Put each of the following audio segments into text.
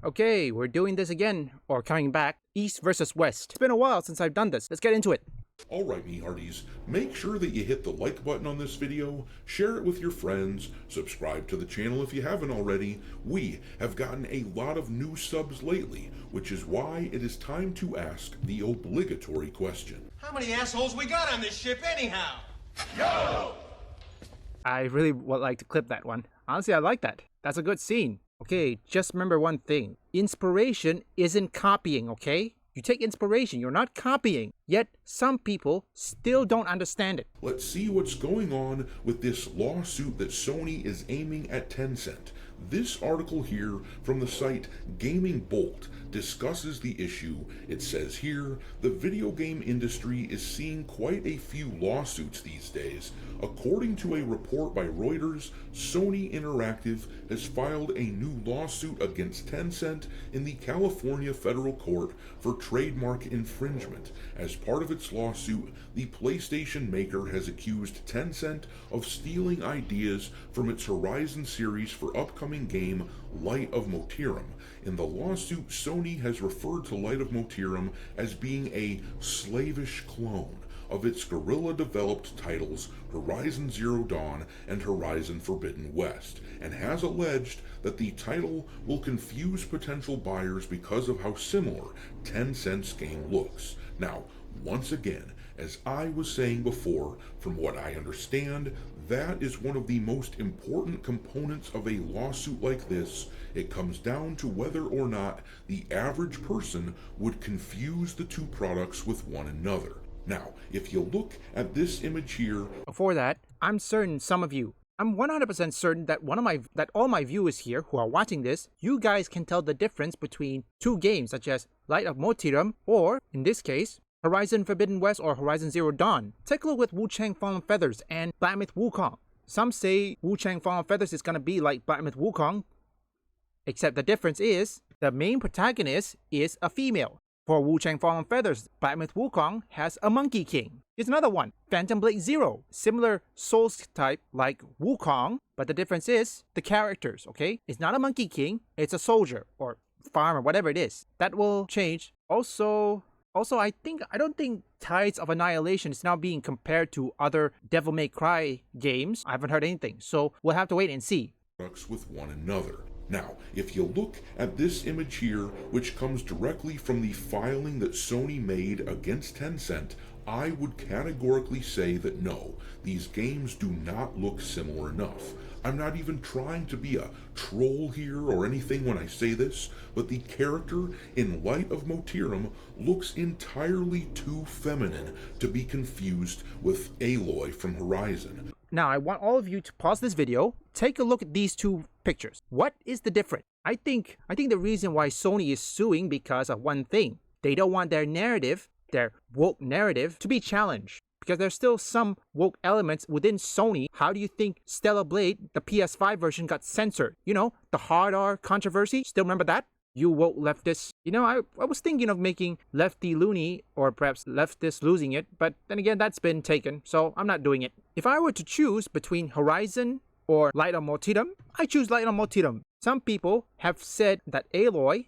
Okay, we're doing this again, or coming back, East versus West. It's been a while since I've done this. Let's get into it. Alright, me hearties, make sure that you hit the like button on this video, share it with your friends, subscribe to the channel if you haven't already. We have gotten a lot of new subs lately, which is why it is time to ask the obligatory question. How many assholes we got on this ship anyhow? Yo! I really would like to clip that one. Honestly, I like that. That's a good scene. Okay, just remember one thing. Inspiration isn't copying, okay? You take inspiration, you're not copying. Yet, some people still don't understand it. Let's see what's going on with this lawsuit that Sony is aiming at Tencent. This article here from the site Gaming Bolt discusses the issue. It says here, the video game industry is seeing quite a few lawsuits these days. According to a report by Reuters, Sony Interactive has filed a new lawsuit against Tencent in the California federal court for trademark infringement. As part of its lawsuit, the PlayStation maker has accused Tencent of stealing ideas from its Horizon series for upcoming game Light of Motiram. In the lawsuit, Sony has referred to Light of Motiram as being a slavish clone of its guerrilla-developed titles Horizon Zero Dawn and Horizon Forbidden West, and has alleged that the title will confuse potential buyers because of how similar Tencent's game looks. Now, once again, as I was saying before, from what I understand, that is one of the most important components of a lawsuit like this. It comes down to whether or not the average person would confuse the two products with one another. Now, if you look at this image here... Before that, I'm certain some of you, I'm 100% certain that all my viewers here who are watching this, you guys can tell the difference between two games such as Light of Motiram or, in this case, Horizon Forbidden West or Horizon Zero Dawn. Take a look with Wu Chang Fallen Feathers and Black Myth Wukong. Some say Wu Chang Fallen Feathers is gonna be like Black Myth Wukong, except the difference is the main protagonist is a female. For Wu Chang Fallen Feathers, Black Myth Wukong has a Monkey King. Here's another one, Phantom Blade Zero. Similar Souls type like Wukong, but the difference is the characters, okay? It's not a Monkey King, it's a soldier or farmer, whatever it is. That will change. Also, I don't think Tides of Annihilation is now being compared to other Devil May Cry games. I haven't heard anything, so we'll have to wait and see. ...with one another. Now, if you look at this image here, which comes directly from the filing that Sony made against Tencent, I would categorically say that no, these games do not look similar enough. I'm not even trying to be a troll here or anything when I say this, but the character in Light of Motiram looks entirely too feminine to be confused with Aloy from Horizon. Now, I want all of you to pause this video, take a look at these two pictures. What is the difference? I think the reason why Sony is suing because of one thing. They don't want their narrative, their woke narrative, to be challenged. Because there's still some woke elements within Sony. How do you think Stellar Blade, the PS5 version, got censored? You know, the hard R controversy? Still remember that? You woke leftists. You know, I was thinking of making Lefty Looney, or perhaps Leftist losing it, but then again, that's been taken, so I'm not doing it. If I were to choose between Horizon or Light of Motiram, I choose Light of Motiram. Some people have said that Aloy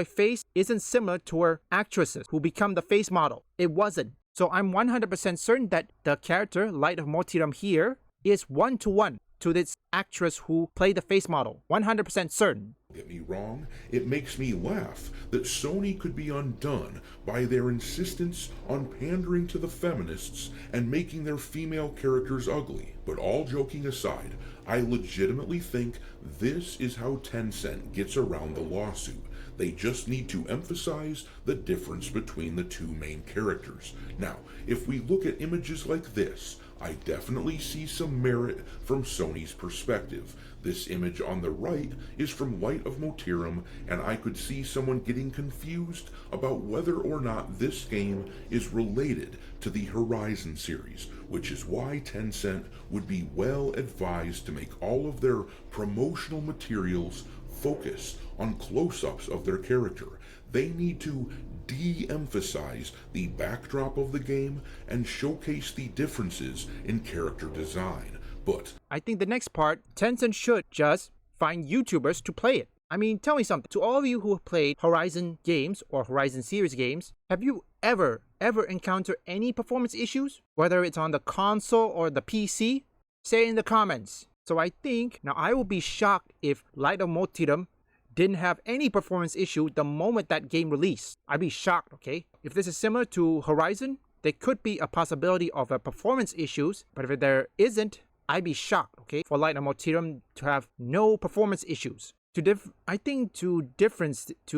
face isn't similar to her actresses who become the face model. It wasn't. So I'm 100% certain that the character, Light of Motiram here, is one-to-one to this actress who played the face model. 100% certain. Don't get me wrong, it makes me laugh that Sony could be undone by their insistence on pandering to the feminists and making their female characters ugly. But all joking aside, I legitimately think this is how Tencent gets around the lawsuit. They just need to emphasize the difference between the two main characters. Now, if we look at images like this, I definitely see some merit from Sony's perspective. This image on the right is from Light of Motiram, and I could see someone getting confused about whether or not this game is related to the Horizon series, which is why Tencent would be well advised to make all of their promotional materials focus on close-ups of their character. They need to de-emphasize the backdrop of the game and showcase the differences in character design. But I think the next part, Tencent should just find YouTubers to play it. I mean, tell me something. To all of you who have played Horizon games or Horizon series games, have you ever encountered any performance issues? Whether it's on the console or the PC? Say it in the comments. So I think, now I will be shocked if Light of Motiram didn't have any performance issue the moment that game released. I'd be shocked, okay? If this is similar to Horizon, there could be a possibility of a performance issues, but if there isn't, I'd be shocked, okay? For Light of Motiram to have no performance issues. To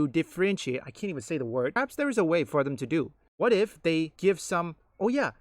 differentiate, I can't even say the word. Perhaps there is a way for them to do. What if they give some,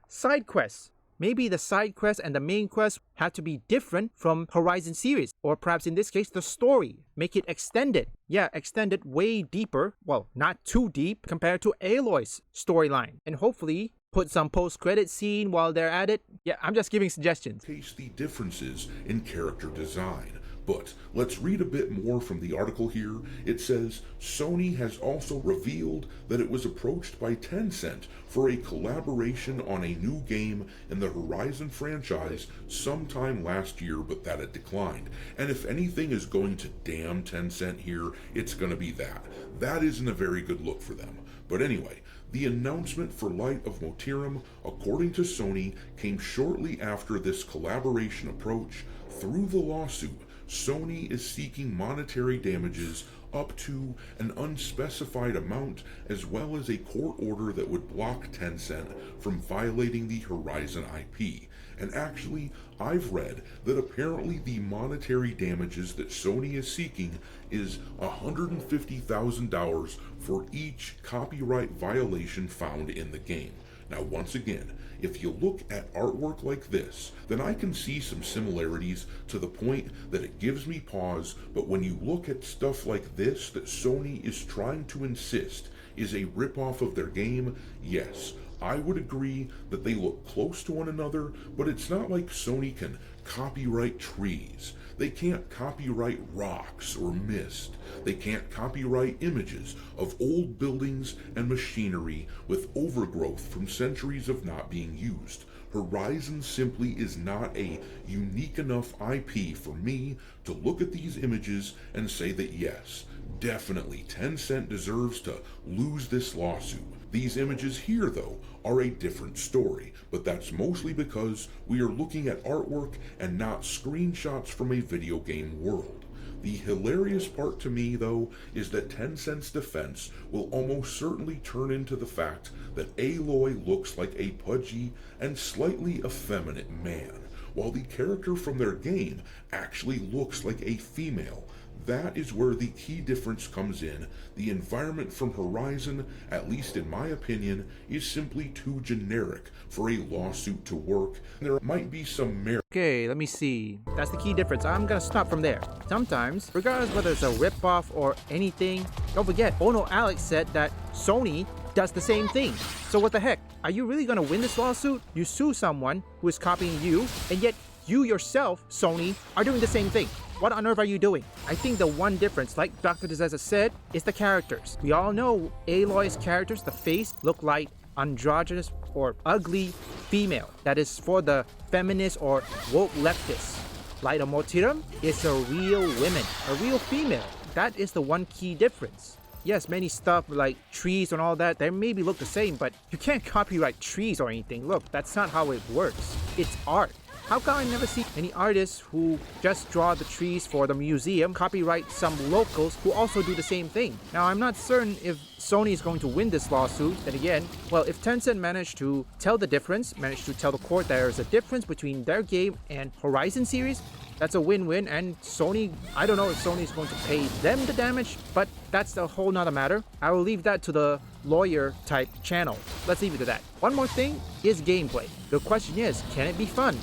side quests? Maybe the side quest and the main quest have to be different from Horizon series. Or perhaps in this case, the story. Make it extended. Yeah, extended way deeper. Well, not too deep compared to Aloy's storyline. And hopefully put some post-credit scene while they're at it. Yeah, I'm just giving suggestions. Taste the differences in character design. But let's read a bit more from the article here. It says, Sony has also revealed that it was approached by Tencent for a collaboration on a new game in the Horizon franchise sometime last year, but that it declined. And if anything is going to damn Tencent here, it's going to be that. That isn't a very good look for them. But anyway, the announcement for Light of Motiram, according to Sony, came shortly after this collaboration approach. Through the lawsuit, Sony is seeking monetary damages up to an unspecified amount, as well as a court order that would block Tencent from violating the Horizon IP. And actually, I've read that apparently the monetary damages that Sony is seeking is $150,000 for each copyright violation found in the game. Now, once again, if you look at artwork like this, then I can see some similarities to the point that it gives me pause, but when you look at stuff like this that Sony is trying to insist is a ripoff of their game, yes, I would agree that they look close to one another, but it's not like Sony can copyright trees. They can't copyright rocks or mist. They can't copyright images of old buildings and machinery with overgrowth from centuries of not being used. Horizon simply is not a unique enough IP for me to look at these images and say that yes, definitely Tencent deserves to lose this lawsuit. These images here, though, are a different story, but that's mostly because we are looking at artwork and not screenshots from a video game world. The hilarious part to me, though, is that Tencent's defense will almost certainly turn into the fact that Aloy looks like a pudgy and slightly effeminate man, while the character from their game actually looks like a female. That is where the key difference comes in. The environment from Horizon, at least in my opinion, is simply too generic for a lawsuit to work. There might be some merit. Okay, let me see. That's the key difference. I'm gonna stop from there. Sometimes, regardless whether it's a ripoff or anything, don't forget, Ono Alex said that Sony does the same thing. So what the heck? Are you really gonna win this lawsuit? You sue someone who is copying you, and yet you yourself, Sony, are doing the same thing. What on earth are you doing? I think the one difference, like Dr. Dezeza said, is the characters. We all know Aloy's characters, the face, look like androgynous or ugly female. That is for the feminist or woke leftists. Light of Motiram is a real woman, a real female. That is the one key difference. Yes, many stuff like trees and all that, they maybe look the same, but you can't copyright trees or anything. Look, that's not how it works. It's art. How come I never see any artists who just draw the trees for the museum copyright some locals who also do the same thing? Now, I'm not certain if Sony is going to win this lawsuit. Then again, well, if Tencent managed to tell the difference, managed to tell the court there is a difference between their game and Horizon series, that's a win-win. And Sony, I don't know if Sony is going to pay them the damage, but that's a whole nother matter. I will leave that to the lawyer type channel. Let's leave it to that. One more thing is gameplay. The question is, can it be fun?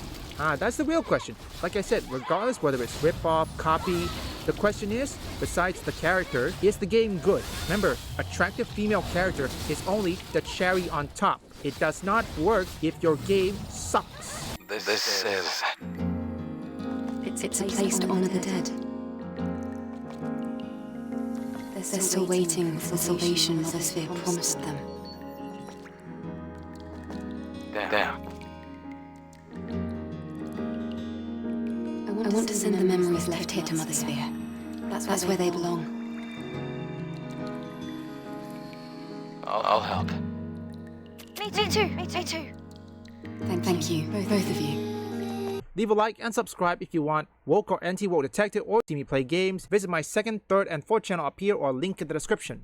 That's the real question. Like I said, regardless whether it's rip-off, copy, the question is, besides the character, is the game good? Remember, attractive female character is only the cherry on top. It does not work if your game sucks. This is... It's a place to honor the dead. They're still waiting for the salvation Mother Sphere promised them. Damn. I want to send the memories left here to Mother Sphere. That's where they belong. I'll help. Me too. Me too. Thank you, both of you. Leave a like and subscribe if you want woke or anti-woke detective or see me play games. Visit my second, third, and fourth channel up here or link in the description.